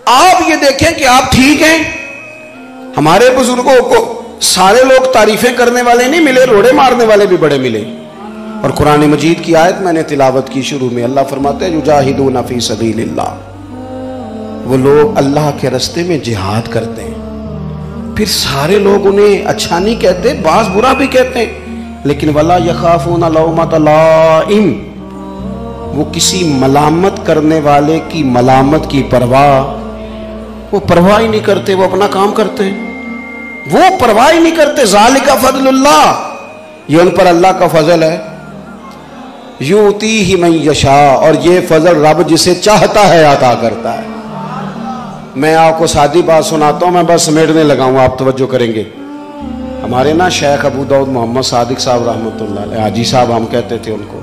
آپ یہ دیکھیں کہ آپ ٹھیک ہیں. ہمارے بزرگوں کو سارے لوگ تعریفیں کرنے والے نہیں ملے، روڑے مارنے والے بھی بڑے ملے. اور قرآن مجید کی آیت میں نے تلاوت کی شروع میں، اللہ فرماتے ہیں یجاہدون فی سبیل اللہ، وہ لوگ اللہ کے راستے میں جہاد کرتے ہیں. پھر سارے لوگ انہیں اچھا نہیں کہتے، بعض برا بھی کہتے ہیں، لیکن ولا یخافون لومۃ لائم، وہ کسی ملامت کرنے والے کی ملامت کی وہ پرواہ ہی نہیں کرتے، وہ اپنا کام کرتے ہیں، وہ پرواہ ہی نہیں کرتے. ذالک فضل اللہ، یہ ان پر اللہ کا فضل ہے. یؤتیہ من یشاء، اور یہ فضل رب جسے چاہتا ہے عطا کرتا ہے. میں آپ کو سادی بات سناتا ہوں، میں بس سمیٹنے لگا ہوں، آپ توجہ کریں گے. ہمارے نا شیخ ابو داؤد محمد صادق صاحب رحمۃ اللہ علیہ، حاجی صاحب ہم کہتے تھے ان کو،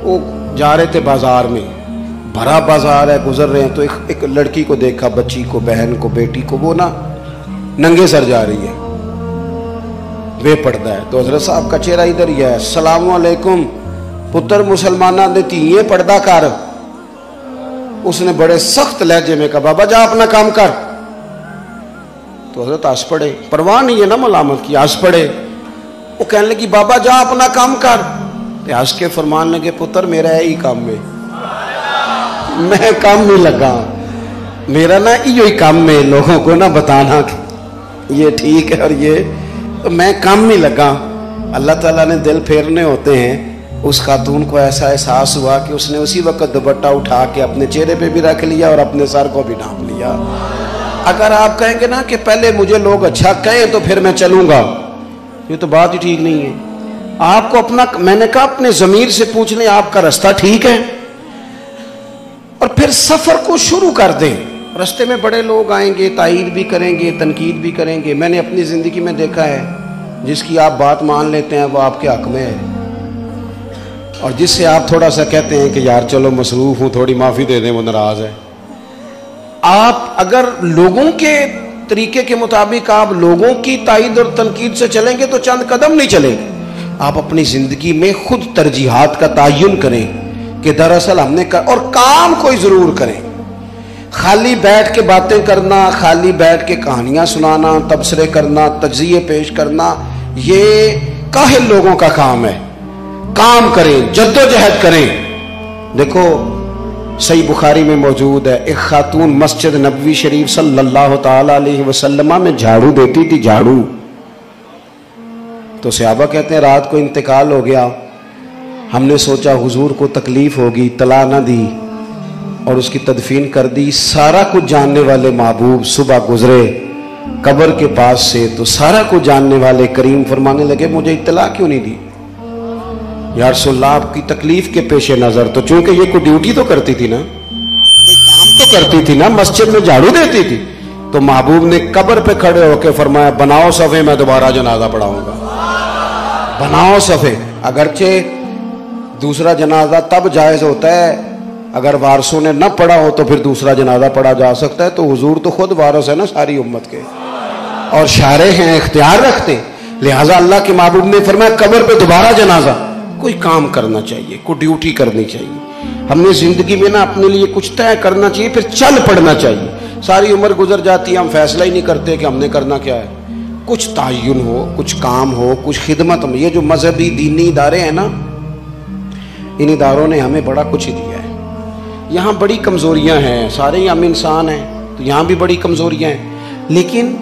وہ جا رہے تھے بازار میں، بھرا بازار ہے، گزر رہے ہیں تو ایک لڑکی کو دیکھا، بچی کو، بہن کو، بیٹی کو، وہ نا ننگے سر جا رہی ہے، بے پردہ ہے. تو حضرت صاحب کا چہرہ ادھر ہی ہے، السلام علیکم پتر مسلمانہ نے تیئے پردہ کر. اس نے بڑے سخت لہجے میں کہا بابا جا اپنا کام کر. تو حضرت ہنس پڑے، پرواہ نہیں ہے نا ملامت کی، ہنس پڑے. وہ کہنے لگی بابا جا اپنا کام کر. ہنس کے فرمان لگے پتر میرا ہے ہی کام میں کام نہیں لگا، میرا نا یہ کام میں لوگوں کو نا بتانا کہ یہ ٹھیک ہے اور یہ، تو میں کام نہیں لگا. اللہ تعالیٰ نے دل پھیرنے ہوتے ہیں. اس خاتون کو ایسا احساس ہوا کہ اس نے اسی وقت دوپٹہ اٹھا کے اپنے چہرے پہ بھی رکھ لیا اور اپنے سر کو بھی ڈھانپ لیا. اگر آپ کہیں گے نا کہ پہلے مجھے لوگ اچھا کہیں تو پھر میں چلوں گا، یہ تو بات ہی ٹھیک نہیں ہے. آپ کو اپنا، میں نے کہا اپنے ضمیر سے پوچھ لیں آپ کا راستہ ٹھیک ہے، اور پھر سفر کو شروع کر دیں. راستے میں بڑے لوگ آئیں گے، تائید بھی کریں گے، تنقید بھی کریں گے. میں نے اپنی زندگی میں دیکھا ہے جس کی آپ بات مان لیتے ہیں وہ آپ کے حق میں ہے، اور جس سے آپ تھوڑا سا کہتے ہیں کہ یار چلو مصروف ہوں تھوڑی معافی دے دیں، وہ ناراض ہے. آپ اگر لوگوں کے طریقے کے مطابق آپ لوگوں کی تائید اور تنقید سے چلیں گے تو چند قدم نہیں چلیں گے. آپ اپنی زندگی میں خود ترجیحات کا تعین کریں کہ دراصل ہم نے اور کام کوئی ضرور کریں. خالی بیٹھ کے باتیں کرنا، خالی بیٹھ کے کہانیاں سنانا، تبصرے کرنا، تجزیے پیش کرنا، یہ کاہل لوگوں کا کام ہے. کام کریں، جدوجہد کریں. دیکھو صحیح بخاری میں موجود ہے، ایک خاتون مسجد نبوی شریف صلی اللہ تعالی علیہ وسلم میں جھاڑو دیتی تھی، جھاڑو. تو صحابہ کہتے ہیں رات کو انتقال ہو گیا، ہم نے سوچا حضور کو تکلیف ہوگی، طلاع نہ دی اور اس کی تدفین کر دی. سارا کچھ جاننے والے محبوب صبح گزرے قبر کے پاس سے، تو سارا کچھ جاننے والے کریم فرمانے لگے مجھے اطلاع کیوں نہیں دی؟ یا رسول اللہ آپ کی تکلیف کے پیش نظر، تو چونکہ یہ کوئی ڈیوٹی تو کرتی تھی نا، کوئی کام تو کرتی تھی نا، مسجد میں جھاڑو دیتی تھی، تو محبوب نے قبر پہ کھڑے ہو کے فرمایا بناؤ صفے، میں دوبارہ جنازہ پڑھاؤں گا. بناؤ صفے. اگرچہ دوسرا جنازہ تب جائز ہوتا ہے اگر وارثوں نے نہ پڑھا ہو، تو پھر دوسرا جنازہ پڑھا جا سکتا ہے. تو حضور تو خود وارث ہے نا ساری امت کے، اور شارع ہیں، اختیار رکھتے، لہٰذا اللہ کے محبوب نے فرمایا قبر پہ دوبارہ جنازہ. کوئی کام کرنا چاہیے، کوئی ڈیوٹی کرنی چاہیے. ہم نے زندگی میں نا اپنے لیے کچھ طے کرنا چاہیے، پھر چل پڑنا چاہیے. ساری عمر گزر جاتی ہے، ہم فیصلہ ہی نہیں کرتے کہ ہم نے کرنا کیا ہے. کچھ تعین ہو، کچھ کام ہو، کچھ خدمت ہو. یہ جو مذہبی دینی ادارے ہیں نا، ان اداروں نے ہمیں بڑا کچھ ہی دیا ہے. یہاں بڑی کمزوریاں ہیں، سارے ہی ہم انسان ہیں تو یہاں بھی بڑی کمزوریاں ہیں. لیکن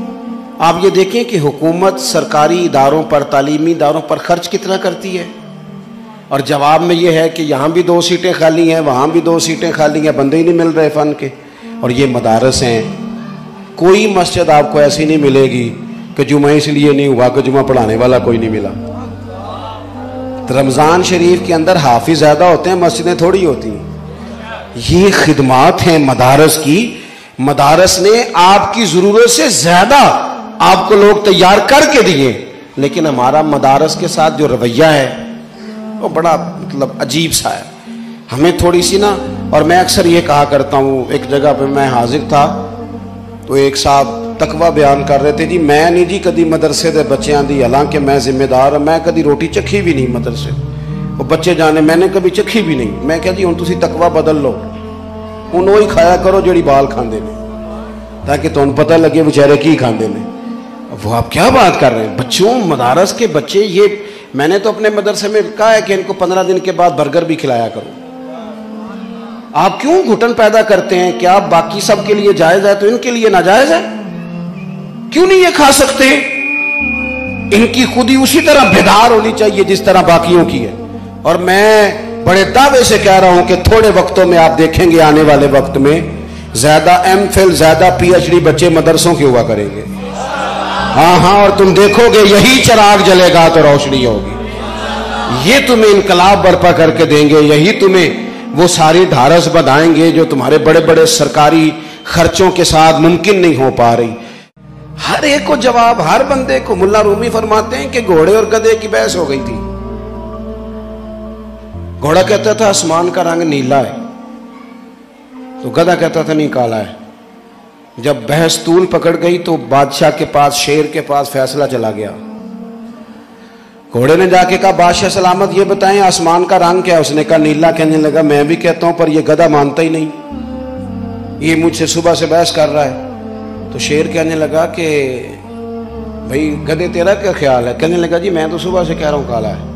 آپ یہ دیکھیں کہ حکومت سرکاری اداروں پر، تعلیمی اداروں پر خرچ کتنا کرتی ہے، اور جواب میں یہ ہے کہ یہاں بھی 2 سیٹیں خالی ہیں، وہاں بھی 2 سیٹیں خالی ہیں، بندے ہی نہیں مل رہے فن کے. اور یہ مدارس ہیں. کوئی مسجد آپ کو ایسی نہیں ملے گی کہ جمعہ اس لیے نہیں ہوا کہ جمعہ پڑھانے والا کوئی نہیں ملا. رمضان شریف کے اندر حافظ زیادہ ہوتے ہیں، مسجدیں تھوڑی ہوتی ہیں. یہ خدمات ہیں مدارس کی. مدارس نے آپ کی ضرورت سے زیادہ آپ کو لوگ تیار کر کے دیے، لیکن ہمارا مدارس کے ساتھ جو رویہ ہے وہ بڑا عجیب سا ہے. ہمیں تھوڑی سی نا، اور میں اکثر یہ کہا کرتا ہوں، ایک جگہ پہ میں حاضر تھا تو ایک صاحب تقوی بیان کر رہے تھے، جی میں نہیں جی کدی مدرسے دے بچیاں دی، حالانکہ میں ذمہ دار ہوں، میں کدی روٹی چکھی بھی نہیں مدرسے، وہ بچے جانے میں نے کبھی چکھی بھی نہیں. میں کہا جی ہوں تسی تقوی بدل لو، انہوں ہی کھایا کرو جڑی بال کھاندے نے. تاکہ تمہیں پتہ لگے بیچارے کی کھاندے میں. وہ آپ کیا بات کر رہے ہیں؟ بچوں، مدارس کے بچے، یہ میں نے تو اپنے مدرسے میں کہا ہے کہ ان کو 15 دن کے بعد برگر بھی کھلایا کرو. آپ کیوں گھٹن پیدا کرتے ہیں؟ کیا باقی سب کے لیے جائز ہے تو ان کے لیے ناجائز ہے؟ کیوں نہیں یہ کھا سکتے؟ ان کی خودی اسی طرح بیدار ہونی چاہیے جس طرح باقیوں کی ہے. اور میں بڑے دعوے سے کہہ رہا ہوں کہ تھوڑے وقتوں میں آپ دیکھیں گے، آنے والے وقت میں زیادہ ایم فل، زیادہ پی ایچ ڈی بچے مدرسوں کے ہوا کریں گے. ہاں ہاں، اور تم دیکھو گے یہی چراغ جلے گا تو روشنی ہوگی. یہ تمہیں انقلاب برپا کر کے دیں گے، یہی تمہیں وہ ساری ڈھارس بدائیں گے جو تمہارے بڑے بڑے سرکاری خرچوں کے ساتھ ممکن نہیں ہو پا رہی. ہر ایک کو جواب، ہر بندے کو. ملا رومی فرماتے ہیں کہ گھوڑے اور گدھے کی بحث ہو گئی تھی. گھوڑا کہتا تھا آسمان کا رنگ نیلا ہے، تو گدھا کہتا تھا نہیں کالا ہے. جب بحث طول پکڑ گئی تو بادشاہ کے پاس، شیر کے پاس فیصلہ چلا گیا. گھوڑے نے جا کے کہا بادشاہ سلامت یہ بتائیں آسمان کا رنگ کیا ہے؟ اس نے کہا نیلا. کہنے لگا میں بھی کہتا ہوں پر یہ گدھا مانتا ہی نہیں، یہ مجھ سے صبح سے بحث کر رہا ہے. تو شیر کہنے لگا کہ بھئی گدھے تیرا کیا خیال ہے؟ کہنے لگا جی میں تو صبح سے کہہ رہا ہوں کالا ہے.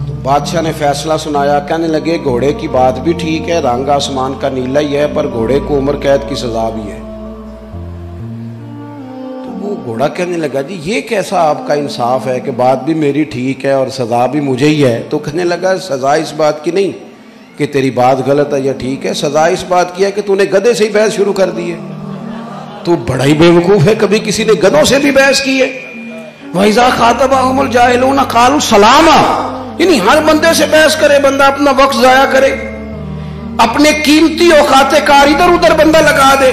تو بادشاہ نے فیصلہ سنایا. کہنے لگے گھوڑے کی بات بھی ٹھیک ہے، رنگ آسمان کا نیلا ہی ہے، پر گھوڑے کو عمر قید کی سزا بھی ہے. تو وہ گھوڑا کہنے لگا جی یہ کیسا آپ کا انصاف ہے کہ بات بھی میری ٹھیک ہے اور سزا بھی مجھے ہی ہے؟ تو کہنے لگا سزا اس بات کی نہیں کہ تیری بات غلط ہے یا ٹھیک ہے، سزا اس بات کی ہے کہ تو نے گدھے سے ہی بحث شروع کر دی ہے. تو بڑا ہی بے وقوف ہے، کبھی کسی نے گدھوں سے بھی بحث کی ہے؟ وَإِذَا خَاطَبَهُمُ الْجَاهِلُونَ قَالُوا سَلَامًا. یعنی ہر بندے سے بحث کرے بندہ، اپنا وقت ضائع کرے، اپنے قیمتی اوقات کار ادھر ادھر بندہ لگا دے.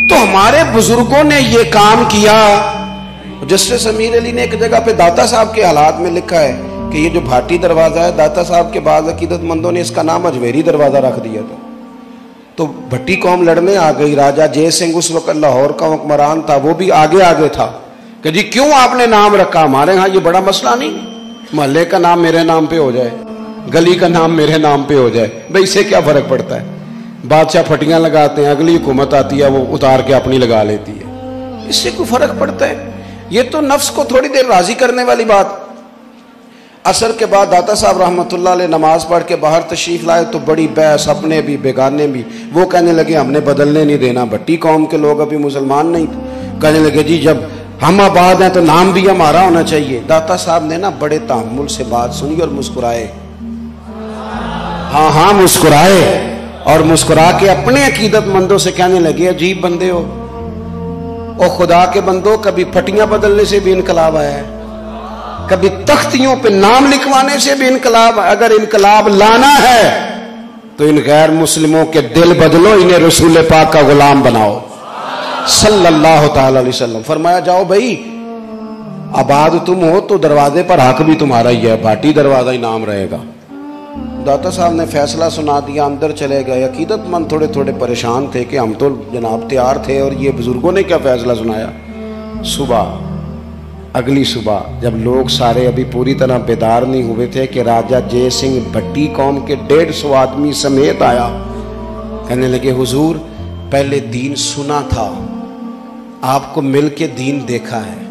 تو ہمارے بزرگوں نے یہ کام کیا. جسٹس امیر علی نے ایک جگہ پہ داتا صاحب کے حالات میں لکھا ہے کہ یہ جو بھاٹی دروازہ ہے، داتا صاحب کے بعض عقیدت مندوں نے اس کا نام اجمیری دروازہ رکھ دیا تھا. تو بھٹی قوم لڑنے آ گئی. راجہ جے سنگھ اس وقت لاہور کا حکمران تھا، وہ بھی آگے تھا کہ جی کیوں آپ نے نام رکھا؟ ہمارے ہاں یہ بڑا مسئلہ نہیں، محلے کا نام میرے نام پہ ہو جائے، گلی کا نام میرے نام پہ ہو جائے، بھائی اس سے کیا فرق پڑتا ہے؟ بادشاہ پھٹیاں لگاتے ہیں، اگلی حکومت آتی ہے وہ اتار کے اپنی لگا لیتی ہے، اس سے کوئی فرق پڑتا ہے؟ یہ تو نفس کو تھوڑی دیر راضی کرنے والی بات. عصر کے بعد داتا صاحب رحمۃ اللہ علیہ نماز پڑھ کے باہر تشریف لائے تو بڑی بحث، اپنے بھی بیگانے بھی. وہ کہنے لگے ہم نے بدلنے نہیں دینا، بھٹی قوم کے لوگ ابھی مسلمان نہیں تھے. کہنے لگے جی جب ہم آباد ہیں تو نام بھی ہمارا ہونا چاہیے. داتا صاحب نے نا بڑے تحمل سے بات سنی اور مسکرائے. ہاں مسکرائے، اور مسکرا کے اپنے عقیدت مندوں سے کہنے لگے عجیب بندے ہو، او خدا کے بندو، کبھی پھٹیاں بدلنے سے بھی انقلاب آیا ہے، کبھی تختیوں پہ نام لکھوانے سے بھی انقلاب. اگر انقلاب لانا ہے تو ان غیر مسلموں کے دل بدلو، انہیں رسول پاک کا غلام بناؤ صلی اللہ تعالی علیہ وسلم. فرمایا جاؤ بھائی، آباد تم ہو تو دروازے پر حق بھی تمہارا ہی ہے، بھاٹی دروازہ ہی نام رہے گا. داتا صاحب نے فیصلہ سنا دیا، اندر چلے گئے. عقیدت مند تھوڑے پریشان تھے کہ ہم تو جناب تیار تھے اور یہ بزرگوں نے کیا فیصلہ سنایا. اگلی صبح جب لوگ سارے ابھی پوری طرح بیدار نہیں ہوئے تھے کہ راجہ جے سنگھ بھٹی قوم کے 150 آدمی سمیت آیا. کہنے لگے حضور پہلے دین سنا تھا، آپ کو مل کے دین دیکھا ہے.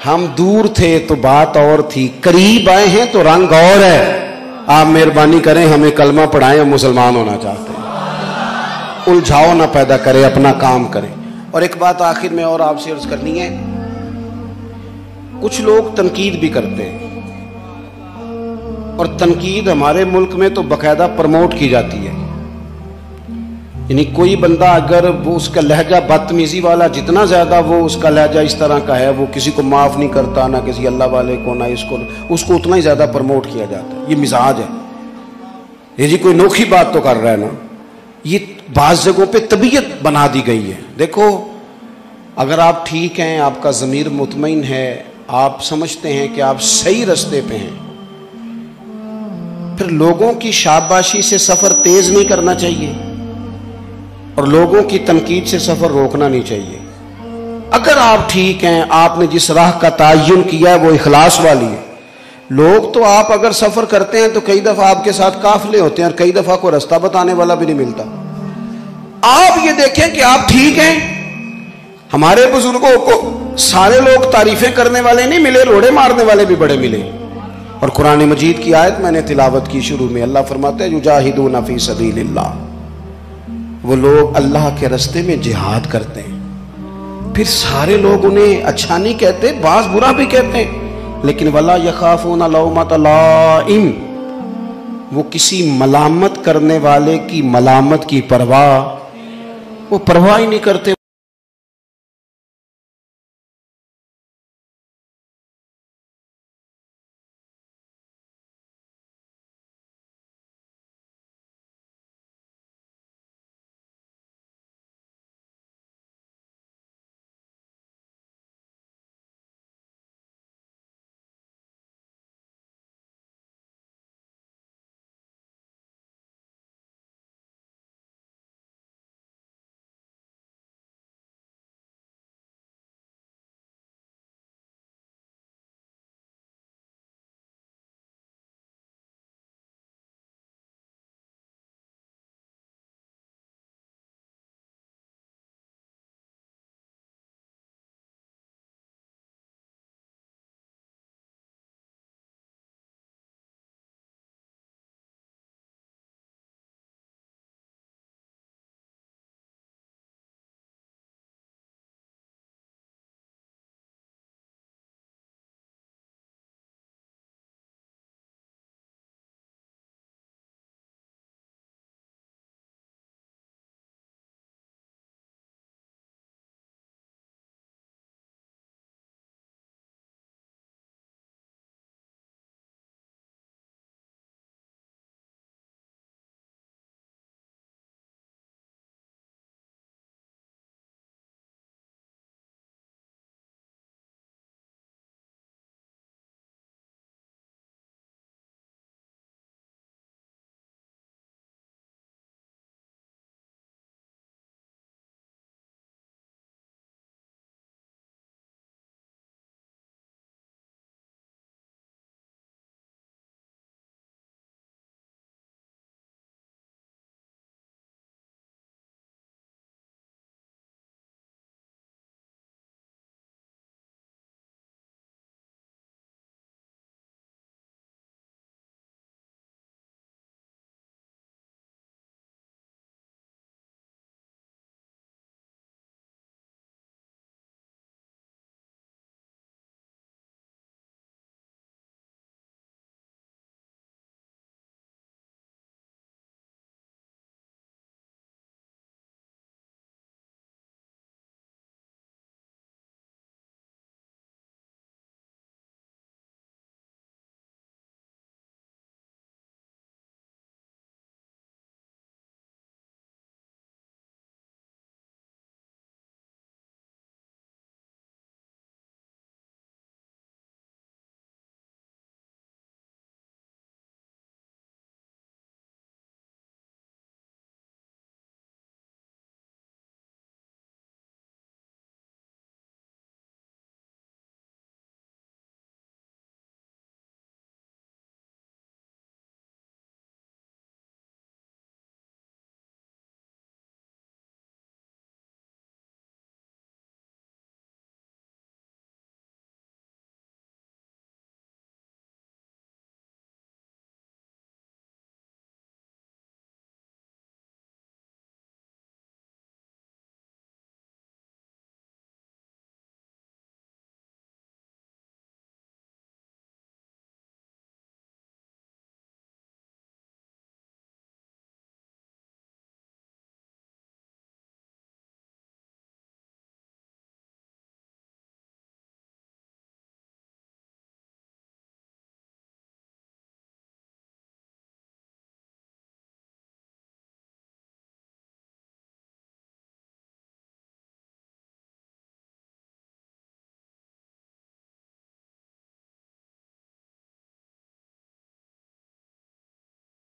ہم دور تھے تو بات اور تھی، قریب آئے ہیں تو رنگ اور ہے. آپ مہربانی کریں ہمیں کلمہ پڑھائیں، ہم مسلمان ہونا چاہتے ہیں. الجھاؤ نہ پیدا کرے، اپنا کام کریں. اور ایک بات آخر میں اور آپ سے عرض کرنی ہے، کچھ لوگ تنقید بھی کرتے ہیں، اور تنقید ہمارے ملک میں تو باقاعدہ پروموٹ کی جاتی ہے. یعنی کوئی بندہ اگر وہ اس کا لہجہ بدتمیزی والا جتنا زیادہ وہ اس کا لہجہ اس طرح کا ہے، وہ کسی کو معاف نہیں کرتا، نہ کسی اللہ والے کو، نہ اس کو اتنا ہی زیادہ پروموٹ کیا جاتا ہے. یہ مزاج ہے. یہ جی کوئی نوکھی بات تو کر رہا ہے نا، یہ بعض جگہوں پہ طبیعت بنا دی گئی ہے. دیکھو اگر آپ ٹھیک ہیں، آپ کا ضمیر مطمئن ہے، آپ سمجھتے ہیں کہ آپ صحیح رستے پہ ہیں، پھر لوگوں کی شاباشی سے سفر تیز نہیں کرنا چاہیے اور لوگوں کی تنقید سے سفر روکنا نہیں چاہیے. اگر آپ ٹھیک ہیں، آپ نے جس راہ کا تعین کیا ہے وہ اخلاص والی ہے. لوگ تو آپ اگر سفر کرتے ہیں تو کئی دفعہ آپ کے ساتھ قافلے ہوتے ہیں اور کئی دفعہ کوئی رستہ بتانے والا بھی نہیں ملتا. آپ یہ دیکھیں کہ آپ ٹھیک ہیں. ہمارے بزرگوں کو سارے لوگ تعریفیں کرنے والے نہیں ملے، روڑے مارنے والے بھی بڑے ملے. اور قرآن مجید کی آیت میں نے تلاوت کی شروع میں، اللہ فرماتے ہیں یجاہدون فی سبیل اللہ، وہ لوگ اللہ کے راستے میں جہاد کرتے ہیں. پھر سارے لوگ انہیں اچھا نہیں کہتے، بعض برا بھی کہتے ہیں، لیکن ولا یخافون لومۃ لائم، وہ کسی ملامت کرنے والے کی ملامت کی پرواہ ہی نہیں کرتے.